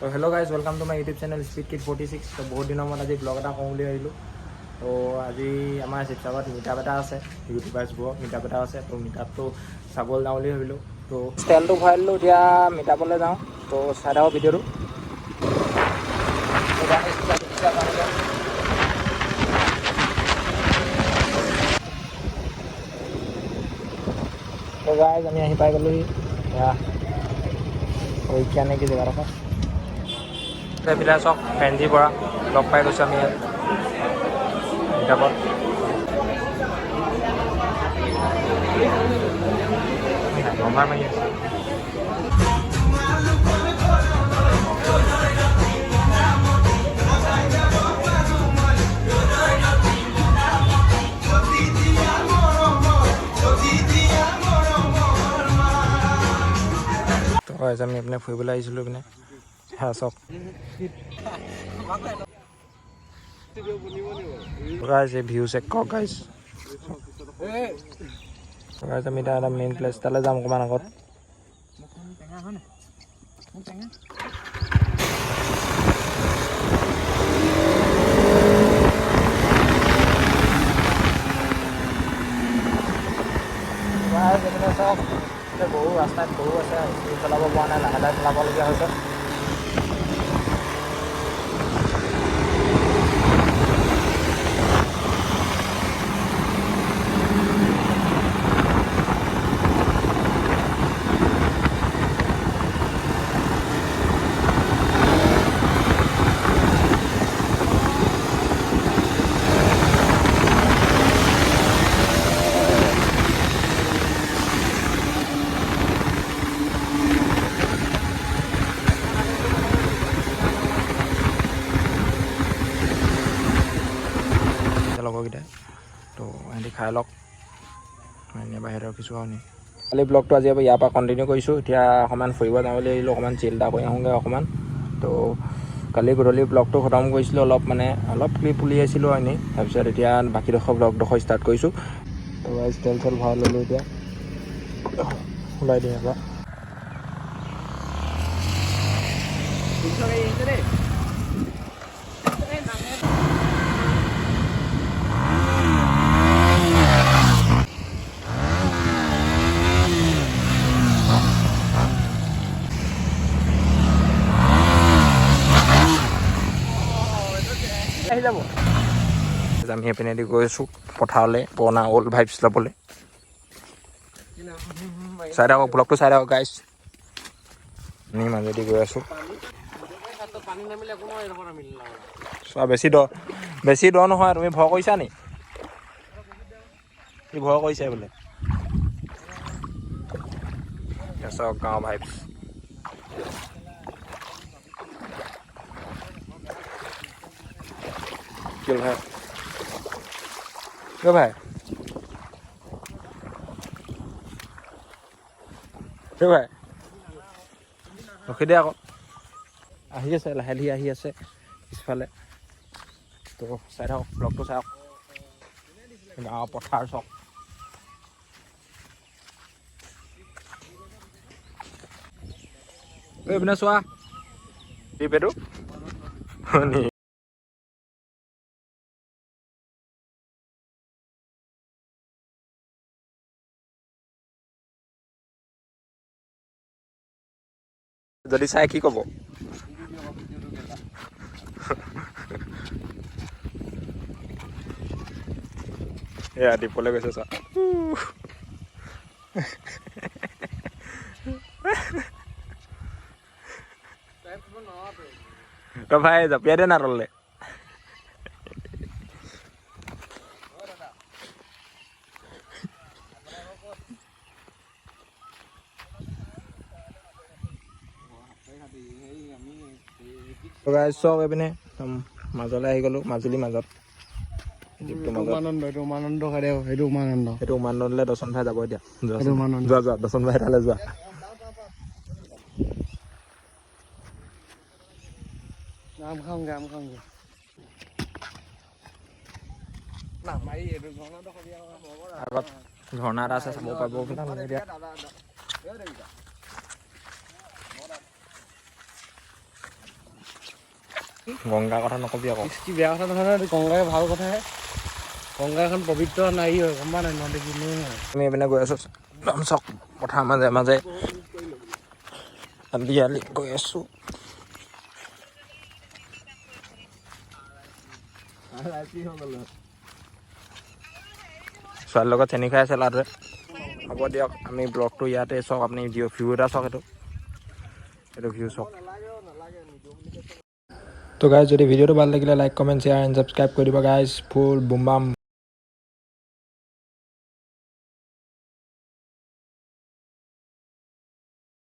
তো hello' guys, welcome to my YouTube channel speed kid 46। তো বহুত দিনৰ মূৰত আজি ব্লগ এটা কৰোঁ বুলি আহিলোঁ। তো আজি আমাৰ শিৱসাগৰত মিটআপ এটা আছে, ইউটিউবাৰ্ছবোৰৰ মিটআপ এটা আছে। তো মিটআপটো চাবলৈ যাওঁ বুলি ভাবিলোঁ। তো ষ্টেলটো ভৰাই দিলোঁ, এতিয়া মিটআপলৈ যাওঁ। তো চাই থাকক ভিডিঅ'টো। তো গাইজ আমি আহি পাই গ'লোহি শইকীয়া নেকি জেগাডোখৰ। এইফালে চাওক ফেঞ্চিৰ পৰা লগ পাই গৈছোঁ আমি ইয়াত মিটআপত। নমাৰ মাৰি আছে। তো আজি আমি এইপিনে ফুৰিবলৈ আহিছিলোঁ। এইপিনে সেয়া চাওক গাইজ, এই ভিউ চেক কৰক গাইজ। গাইজ আমি এতিয়া এটা মেইন প্লেচ এটালৈ যাম অকণমান আগত। চাওক গৰু ৰাস্তাত গৰু আছে, স্পীড চলাব পৰা নাই, লাহে লাহে চলাবলগীয়া হৈছে। লগৰকেইটাই তো সিহঁতি খাই লওক, এনেই বাহিৰৰ কিছু খাওঁ নি। কালি ব্লগটো আজি ইয়াৰ পৰা কণ্টিনিউ কৰিছোঁ। এতিয়া অকণমান ফুৰিব যাওঁ বুলি আহিলোঁ, অকণমান চিল এটা কৰি আহোঁগৈ অকণমান। তো কালি গধূলি ব্লগটো খতম কৰিছিলোঁ, অলপ ক্লিপ উলিয়াইছিলোঁ এনেই। তাৰপিছত এতিয়া বাকীডোখৰ ব্লগডোখৰ ষ্টাৰ্ট কৰিছোঁ। তো তেল চেল ভৰাই ল'লোঁ, এতিয়া ওলাই দিম এবাৰ। আহি যাব। আমি এইপিনেদি গৈ আছোঁ পথাৰলৈ, পুৰণা অল্ড ভাইবছ ল'বলৈ। চাই থাকক ব্লগটো, চাই থাকক গাইজ। আমি মাজেদি গৈ আছোঁ। চোৱা বেছি দ নহয়। তুমি ভয় কৰিছা নি? সি ভয় কৰিছে বোলে। চাওক গাঁৱৰ ভাইবছ। কি ভাই ভাই ভাই ৰখি দে আকৌ, আহি আছে লাহে লাহে আহি আছে পিছফালে। তো চাই থাকক ব্লগটো, চাওক গাঁৱৰ পথাৰ চাওক। এইপিনে চোৱা এইটো যদি চাই কি ক'ব? এয়া দীপলৈ গৈছে চা। তো ভাই জঁপিয়াই দে না তললে। চক এইপিনে মাজলৈ আহি গ'লোঁ, মাজুলীৰ মাজত। উমানন্দ সেইটো উমানন্দলৈ দৰ্শন ভাই যাব এতিয়া। যোৱা দৰ্শন ভাই তালৈ যোৱা। আগত ঝৰ্ণা এটা আছে, চাব পাৰিব। গংগাৰ কথা নকবি আকৌ কি বেয়া কথা নহয় নহয়, গংগাই ভাল কথাহে। গংগা এখন পবিত্ৰ নাৰী হয়, গম পাৱ নাই? নদী কিনে হয়। আমি এইপিনে গৈ আছোঁ চক পথাৰ মাজে মাজে আলি গৈ আছোঁ। ছোৱালীৰ লগত চেনি খাই আছে ল'ৰাটোৱে। হ'ব দিয়ক, আমি ব্লগটো ইয়াতে চাওক। আপুনি ভিউ এটা চাওক, এইটো ভিউ চাওক। তো গাইজ, যদি ভিডিঅ'টো ভাল লাগিলে like comment share and subscribe কৰি দিব গাইজ। ফুল বুম বাম।